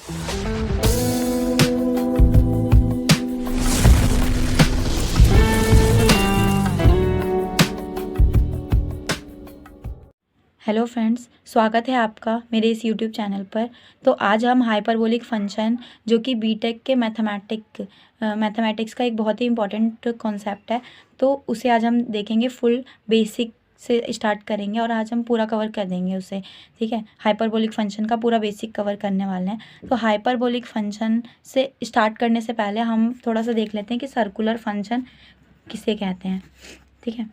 Hello friends, स्वागत है आपका मेरे इस यूट्यूब चैनल पर। तो आज हम हाइपरबोलिक फंक्शन, जो कि बीटेक के मैथमेटिक्स का एक बहुत ही इम्पॉर्टेंट कॉन्सेप्ट है, तो उसे आज हम देखेंगे। फुल बेसिक से स्टार्ट करेंगे और आज हम पूरा कवर कर देंगे उसे। ठीक है, हाइपरबोलिक फंक्शन का पूरा बेसिक कवर करने वाले हैं। तो हाइपरबोलिक फंक्शन से स्टार्ट करने से पहले हम थोड़ा सा देख लेते हैं कि सर्कुलर फंक्शन किसे कहते हैं। ठीक है,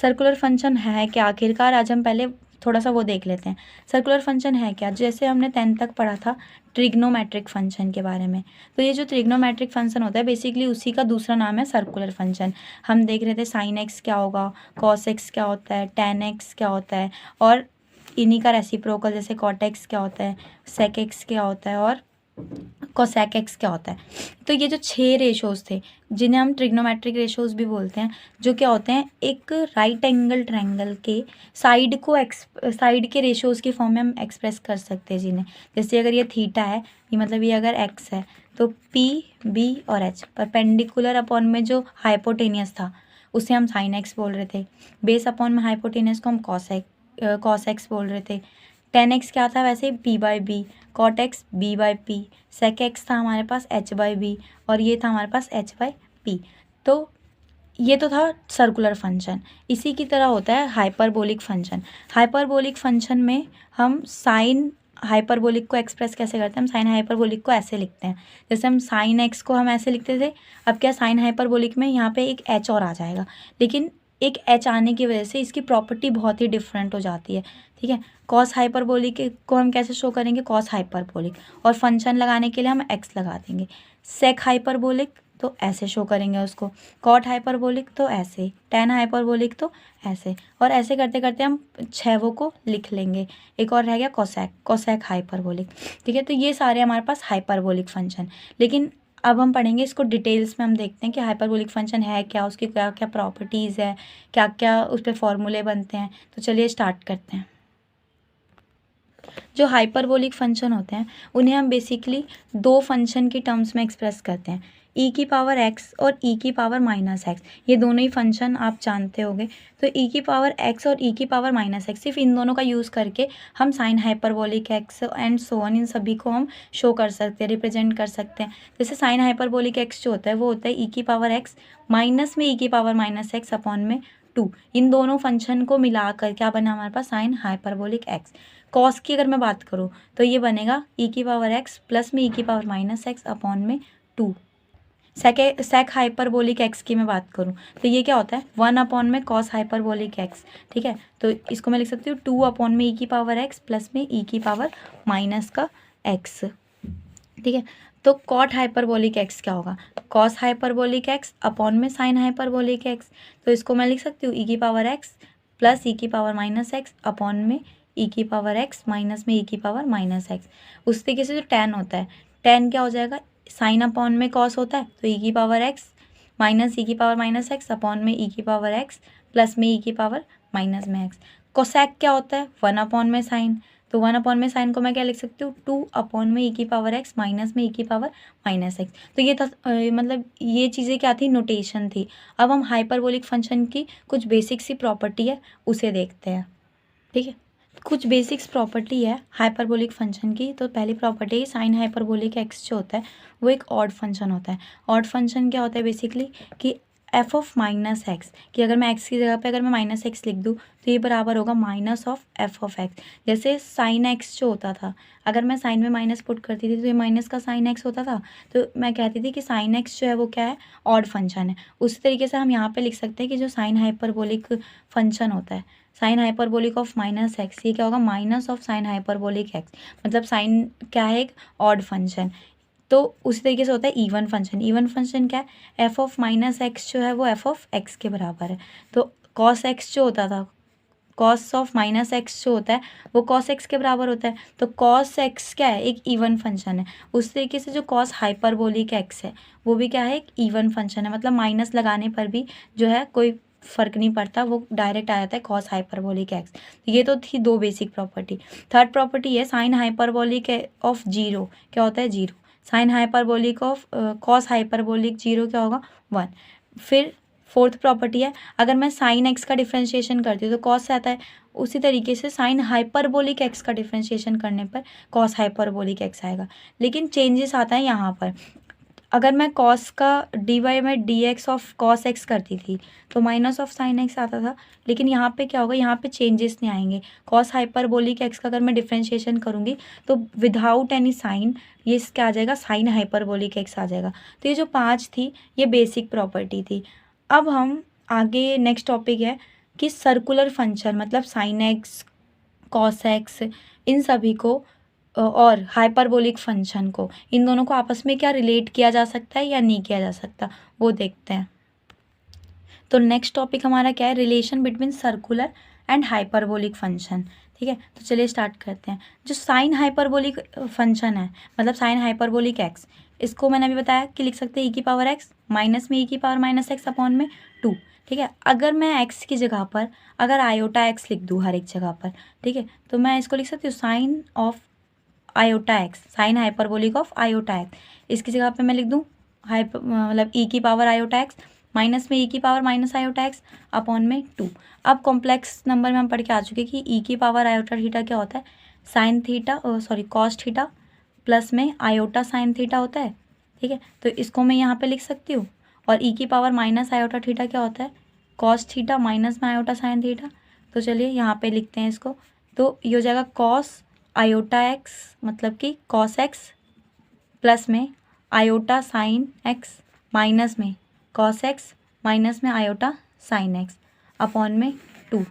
सर्कुलर फंक्शन है क्या आखिरकार, आज हम पहले थोड़ा सा वो देख लेते हैं। सर्कुलर फंक्शन है क्या, जैसे हमने 10th तक पढ़ा था ट्रिग्नोमेट्रिक फंक्शन के बारे में। तो ये जो ट्रिग्नोमेट्रिक फंक्शन होता है बेसिकली उसी का दूसरा नाम है सर्कुलर फंक्शन। हम देख रहे थे साइन एक्स क्या होगा, कॉस एक्स क्या होता है, टेन एक्स क्या होता है, और इन्हीं का रेसिप्रोकल जैसे कॉट एक्स क्या होता है, सेक एक्स क्या होता है, और कोसेक एक्स क्या होता है। तो ये जो 6 रेशोज़ थे जिन्हें हम ट्रिग्नोमेट्रिक रेशोज़ भी बोलते हैं, जो क्या होते हैं, एक राइट एंगल ट्रायंगल के साइड के रेशोज़ की फॉर्म में हम एक्सप्रेस कर सकते हैं जिन्हें। जैसे अगर ये थीटा है, ये मतलब ये अगर एक्स है, तो पी बी और एच परपेंडिकुलर अपॉन में जो हाइपोटेनियस था उसे हम साइन एक्स बोल रहे थे। बेस अपॉन में हाइपोटेनियस को हम कॉस एक्स बोल रहे थे। टेन एक्स क्या था वैसे, P by B, cot X B by P, sec X था हमारे पास एच बाई बी, और ये था हमारे पास एच बाई पी। तो ये तो था सर्कुलर फंक्शन। इसी की तरह होता है हाइपरबोलिक फंक्शन। हाइपरबोलिक फंक्शन में हम साइन हाइपरबोलिक को एक्सप्रेस कैसे करते हैं, हम साइन हाइपरबोलिक को ऐसे लिखते हैं। जैसे हम साइन एक्स को हम ऐसे लिखते थे, अब क्या साइन हाइपरबोलिक में यहाँ पे एक एच और आ जाएगा, लेकिन एक एच आने की वजह से इसकी प्रॉपर्टी बहुत ही डिफरेंट हो जाती है। ठीक है, कॉस हाइपरबोलिक को हम कैसे शो करेंगे, कॉस हाइपरबोलिक, और फंक्शन लगाने के लिए हम एक्स लगा देंगे। सेक हाइपरबोलिक तो ऐसे शो करेंगे उसको, कॉट हाइपरबोलिक तो ऐसे, टेन हाइपरबोलिक तो ऐसे, और ऐसे करते करते हम 6 को लिख लेंगे। एक और रह गया कोसेक हाइपरबोलिक। ठीक है, तो ये सारे हमारे पास हाइपरबोलिक फंक्शन। लेकिन अब हम पढ़ेंगे इसको डिटेल्स में, हम देखते हैं कि हाइपरबोलिक फंक्शन है क्या, उसकी क्या क्या प्रॉपर्टीज़ है, क्या क्या उस पर फॉर्मूले बनते हैं। तो चलिए स्टार्ट करते हैं। जो हाइपरबोलिक फंक्शन होते हैं उन्हें हम बेसिकली 2 फंक्शन की टर्म्स में एक्सप्रेस करते हैं, ई की पावर एक्स और ई की पावर माइनस एक्स। ये दोनों ही फंक्शन आप जानते होंगे। तो ई की पावर एक्स और ई की पावर माइनस एक्स, सिर्फ इन दोनों का यूज़ करके हम sine hyperbolic x and so on, इन सभी को हम शो कर सकते हैं, रिप्रेजेंट कर सकते हैं। जैसे साइन हाइपरबोलिक एक्स जो होता है वो होता है ई की पावर एक्स माइनस में ई की पावर माइनस एक्स अपॉन में 2। इन दोनों फंक्शन को मिलाकर क्या बना हमारे पास, साइन हाइपरबोलिक एक्स। कॉस की अगर मैं बात करूँ तो ये बनेगा ई की पावर एक्स प्लस में ई की पावर माइनस एक्स अपॉन में 2। सेक हाइपरबोलिक एक्स की मैं बात करूँ तो ये क्या होता है, 1 अपॉन में कॉस हाइपरबोलिक एक्स। ठीक है, तो इसको मैं लिख सकती हूँ 2 अपॉन में ई की पावर एक्स प्लस में ई की पावर माइनस का एक्स। ठीक है, तो कॉट हाइपरबोलिक एक्स क्या होगा, कॉस हाइपरबोलिक एक्स अपॉन में साइन हाइपरबोलिक एक्स। तो इसको मैं लिख सकती हूँ ई की पावर एक्स प्लस ई की पावर माइनस एक्स अपॉन में ई की पावर एक्स माइनस में ई की पावर माइनस एक्स। उस तरीके से जो टेन होता है, टेन क्या हो जाएगा, साइन अपॉन में कॉस होता है तो ई की पावर एक्स माइनस ई की पावर माइनस एक्स अपॉन में ई की पावर एक्स प्लस में ई की पावर माइनस में एक्स। कोसेक क्या होता है, 1 अपॉन में साइन, तो 1 अपॉन में साइन को मैं क्या लिख सकती हूँ, 2 अपॉन में ई की पावर एक्स माइनस में ई की पावर माइनस एक्स। तो ये था मतलब ये चीज़ें क्या थी, नोटेशन थी। अब हम हाइपरबोलिक फंक्शन की कुछ बेसिक सी प्रॉपर्टी है उसे देखते हैं। ठीक है, कुछ बेसिक्स प्रॉपर्टी है हाइपरबोलिक फंक्शन की। तो पहली प्रॉपर्टी, साइन हाइपरबोलिक एक्स जो होता है वो एक ऑड फंक्शन होता है। ऑड फंक्शन क्या होता है बेसिकली कि एफ ऑफ माइनस एक्स, कि अगर मैं एक्स की जगह पे अगर मैं माइनस एक्स लिख दूँ तो ये बराबर होगा minus of F of x. जैसे साइन एक्स जो होता था, अगर मैं साइन में माइनस पुट करती थी तो ये माइनस का साइन एक्स होता था, तो मैं कहती थी कि साइन एक्स जो है वो क्या है, ऑड फंक्शन है। उसी तरीके से हम यहाँ पे लिख सकते हैं कि जो साइन हाइपरबोलिक फंक्शन होता है, sign hyperbolic of minus x, ये क्या होगा, minus of sign hyperbolic x, मतलब साइन क्या है, एक ऑड फंक्शन। तो उसी तरीके से होता है इवन फंक्शन। इवन फंक्शन क्या है, एफ ऑफ माइनस एक्स जो है वो एफ ऑफ एक्स के बराबर है। तो कॉस एक्स जो होता था, कॉस ऑफ माइनस एक्स जो होता है वो कॉस एक्स के बराबर होता है। तो कॉस एक्स क्या है, एक इवन फंक्शन है। उस तरीके से जो कॉस हाइपरबोलिक एक्स है वो भी क्या है, एक इवन फंक्शन है, मतलब माइनस लगाने पर भी जो है कोई फ़र्क नहीं पड़ता, वो डायरेक्ट आ जाता है कॉस हाइपरबोलिक एक्स। ये तो थी दो बेसिक प्रॉपर्टी। थर्ड प्रॉपर्टी है साइन हाइपरबोलिक ऑफ जीरो, क्या होता है zero. Sign hyperbolic of cos hyperbolic zero क्या होगा 1। फिर फोर्थ प्रॉपर्टी है अगर मैं साइन एक्स का डिफ्रेंशिएशन करती हूँ तो कॉस से आता है, उसी तरीके से साइन हाइपरबोलिक एक्स का डिफ्रेंशिएशन करने पर कॉस हाइपरबोलिक एक्स आएगा। लेकिन चेंजेस आता है यहाँ पर, अगर मैं कॉस का डी वाई में D x of cos x करती थी तो माइनस ऑफ साइन एक्स आता था, लेकिन यहाँ पे क्या होगा, यहाँ पे चेंजेस नहीं आएंगे। कॉस हाइपरबोलिक एक्स का अगर मैं डिफ्रेंशिएशन करूँगी तो विदाउट एनी साइन ये क्या आ जाएगा, साइन हाइपरबोलिक एक्स आ जाएगा। तो ये जो 5 थी ये बेसिक प्रॉपर्टी थी। अब हम आगे नेक्स्ट टॉपिक है कि सर्कुलर फंक्शन मतलब साइन एक्स, कॉस एक्स, इन सभी को और हाइपरबोलिक फंक्शन को, इन दोनों को आपस में क्या रिलेट किया जा सकता है या नहीं किया जा सकता, वो देखते हैं। तो नेक्स्ट टॉपिक हमारा क्या है, relation between circular and hyperbolic function. ठीक है, तो चलिए स्टार्ट करते हैं। जो साइन हाइपरबोलिक फंक्शन है मतलब साइन हाइपरबोलिक एक्स, इसको मैंने अभी बताया कि लिख सकते हैं ई की पावर एक्स माइनस में ई की पावर माइनस एक्स अपॉन में 2। ठीक है, अगर मैं एक्स की जगह पर अगर आयोटा एक्स लिख दूँ हर एक जगह पर, ठीक है, तो मैं इसको लिख सकती हूँ sine of iota X, sine hyperbolic of iota X. इसकी जगह पे मैं लिख दूँ मतलब ई की पावर आयोटा एक्स माइनस में ई की power minus iota x upon में 2। अब कॉम्प्लेक्स नंबर में हम पढ़ के आ चुके कि ई की पावर आयोटा थीटा क्या होता है, sine theta cos theta plus में आयोटा साइन थीटा होता है। ठीक है, तो इसको मैं यहाँ पे लिख सकती हूँ। और ई की पावर माइनस आयोटा थीटा क्या होता है, कॉस थीटा माइनस में आयोटा साइन थीटा। तो चलिए यहाँ पे लिखते हैं इसको, तो ये हो जाएगा कॉस आयोटा एक्स मतलब कि कॉस एक्स प्लस में आयोटा साइन एक्स माइनस में कॉस एक्स माइनस में आयोटा साइन एक्स अपॉन में 2।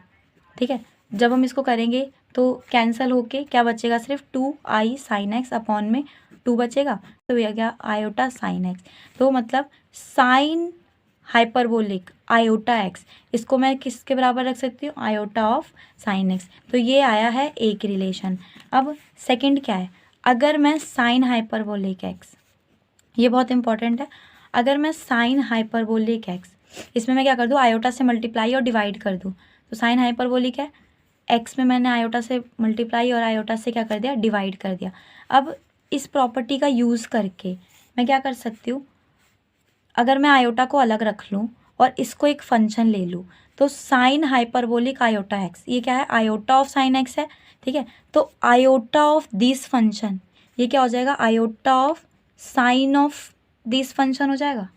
ठीक है, जब हम इसको करेंगे तो कैंसिल होके क्या बचेगा, सिर्फ 2i साइन एक्स अपॉन में 2 बचेगा। तो ये गया आयोटा साइन एक्स। तो मतलब साइन हाइपरबोलिक आयोटा एक्स, इसको मैं किसके बराबर रख सकती हूँ, आयोटा ऑफ साइन एक्स। तो ये आया है एक रिलेशन। अब सेकंड क्या है, अगर मैं साइन हाइपरबोलिक एक्स, ये बहुत इंपॉर्टेंट है, अगर मैं साइन हाइपरबोलिक एक्स, इसमें मैं क्या कर दूँ, आयोटा से मल्टीप्लाई और डिवाइड कर दूँ। तो साइन हाइपरबोलिक है, एक्स में मैंने आयोटा से मल्टीप्लाई और आयोटा से क्या कर दिया, डिवाइड कर दिया। अब इस प्रॉपर्टी का यूज़ करके मैं क्या कर सकती हूँ, अगर मैं आयोटा को अलग रख लूँ और इसको एक फंक्शन ले लूँ तो साइन हाइपरबोलिक आयोटा एक्स, ये क्या है, आयोटा ऑफ साइन एक्स है। ठीक है, तो आयोटा ऑफ दिस फंक्शन ये क्या हो जाएगा, iota of sine of this function हो जाएगा।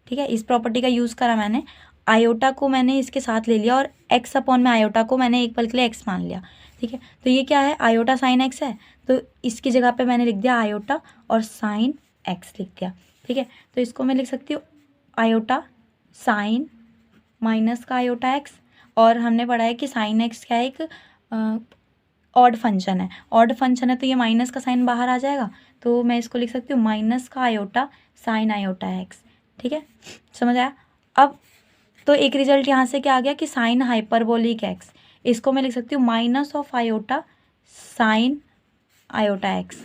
ठीक है, इस प्रॉपर्टी का यूज़ करा मैंने, आयोटा को मैंने इसके साथ ले लिया और एक्स अपॉन में आयोटा को मैंने एक पल के लिए एक्स मान लिया। ठीक है, तो ये क्या है, आयोटा साइन एक्स है, तो इसकी जगह पे मैंने लिख दिया आयोटा और साइन एक्स लिख दिया। ठीक है, तो इसको मैं लिख सकती हूँ आयोटा साइन माइनस का आयोटा एक्स, और हमने पढ़ा है कि साइन एक्स क्या है, एक ऑड फंक्शन है। ऑड फंक्शन है तो ये माइनस का साइन बाहर आ जाएगा, तो मैं इसको लिख सकती हूँ माइनस का आयोटा साइन आयोटा एक्स। ठीक है, समझ आया। अब तो एक रिजल्ट यहाँ से क्या आ गया कि साइन हाइपरबोलिक एक्स, इसको मैं लिख सकती हूँ minus of iota sine iota X.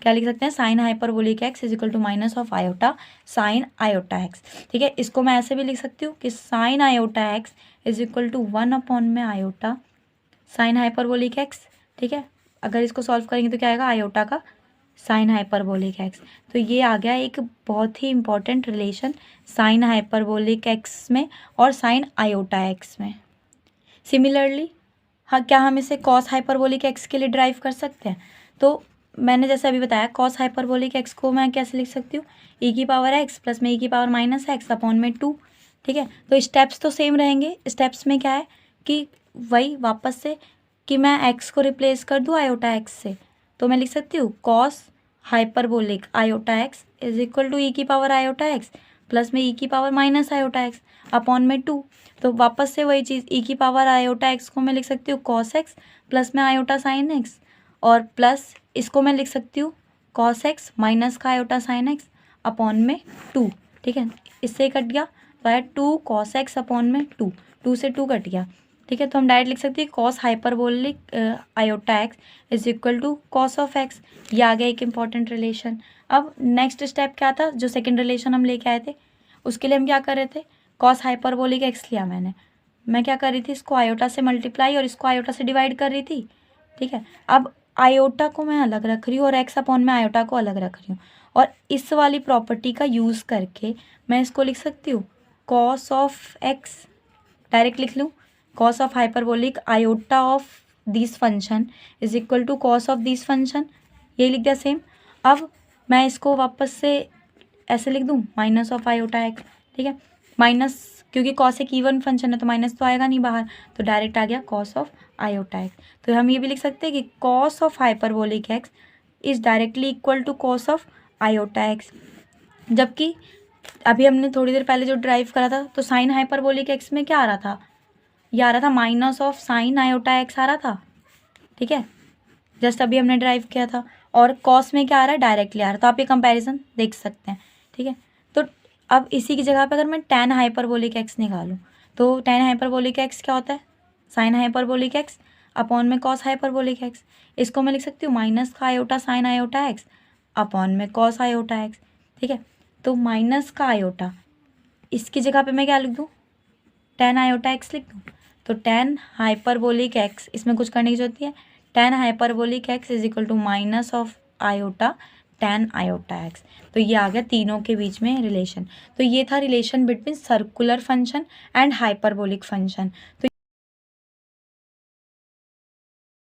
क्या लिख सकते हैं, sine hyperbolic X is equal to minus of iota sine iota X. ठीक है, इसको मैं ऐसे भी लिख सकती हूँ कि sine iota x is equal to 1 upon में आयोटा साइन हाइपरबोलिक एक्स। ठीक है, अगर इसको सॉल्व करेंगे तो क्या आएगा, आयोटा का साइन हाइपरबोलिक एक्स। तो ये आ गया एक बहुत ही important relation sine hyperbolic x में और साइन आयोटा एक्स में। सिमिलरली हाँ, क्या हम इसे कॉस हाइपरबोलिक एक्स के लिए ड्राइव कर सकते हैं, तो मैंने जैसे अभी बताया कॉस हाइपरबोलिक एक्स को मैं कैसे लिख सकती हूँ, ई की पावर एक्स प्लस में ई की पावर माइनस एक्स अपॉन में 2। ठीक है, तो स्टेप्स तो सेम रहेंगे। स्टेप्स में क्या है कि वही वापस से कि मैं एक्स को रिप्लेस कर दूँ आयोटा एक्स से, तो मैं लिख सकती हूँ cos hyperbolic iota x is equal to e की पावर आयोटा एक्स प्लस में ई की power minus iota x upon में 2। तो वापस से वही चीज़, ई की पावर आयोटा एक्स को मैं लिख सकती हूँ कॉस एक्स प्लस में आयोटा साइन एक्स, और प्लस इसको मैं लिख सकती हूँ कॉस एक्स माइनस का आयोटा साइन एक्स अपॉन में 2। ठीक है, इससे कट गया तो आया 2 कॉस एक्स अपॉन में 2, 2 से 2 कट गया। ठीक है, तो हम डायरेक्ट लिख सकते हैं cos hyperbolic iota x is equal to cos of X. ये आ गया एक इंपॉर्टेंट रिलेशन। अब नेक्स्ट स्टेप क्या था, जो सेकंड रिलेशन हम लेके आए थे उसके लिए हम क्या कर रहे थे, कॉस हाइपरबोलिक एक्स लिया मैंने, मैं क्या कर रही थी, इसको आयोटा से मल्टीप्लाई और इसको आयोटा से डिवाइड कर रही थी, ठीक है। अब आयोटा को मैं अलग रख रही हूँ और एक्स अपॉन में आयोटा को अलग रख रही हूँ, और इस वाली प्रॉपर्टी का यूज़ करके मैं इसको लिख सकती हूँ कॉस ऑफ एक्स, डायरेक्ट लिख लूँ, cos of hyperbolic iota of this function is equal to cos of this function, यही लिख दिया सेम। अब मैं इसको वापस से ऐसे लिख दूँ माइनस ऑफ आयोटा एक्स, ठीक है, माइनस, क्योंकि कॉस एक इवन फंक्शन है तो माइनस तो आएगा नहीं बाहर, तो डायरेक्ट आ गया कॉस ऑफ आयोटा एक्स। तो हम ये भी लिख सकते हैं कि cos of hyperbolic X is directly equal to cos of iota X, जबकि अभी हमने थोड़ी देर पहले जो ड्राइव करा था तो साइन हाइपरबोलिक एक्स में क्या आ रहा था, ये आ रहा था minus of sine iota x आ रहा था, ठीक है, जस्ट अभी हमने ड्राइव किया था। और कॉस में क्या आ रहा है, डायरेक्टली आ रहा है, तो आप ये कंपैरिजन देख सकते हैं, ठीक है। तो अब इसी की जगह पे अगर मैं tan हाइपरबोलिक एक्स निकालूँ तो tan हाइपरबोलिक एक्स क्या होता है, साइन हाइपरबोलिक एक्स अपॉन में कॉस हाइपरबोलिक एक्स, इसको मैं लिख सकती हूँ माइनस का iota sine iota x upon में कॉस आयोटा एक्स, ठीक है। तो माइनस का आयोटा, इसकी जगह पे मैं क्या लिख दूँ, tan आयोटा एक्स लिख दूँ, तो tan हाइपरबोलिक एक्स, इसमें कुछ करने की जरूरत नहीं है, tan hyperbolic X is equal to minus of iota tan iota X. तो ये आ गया तीनों के बीच में रिलेशन। तो ये था relation between circular function and hyperbolic function. तो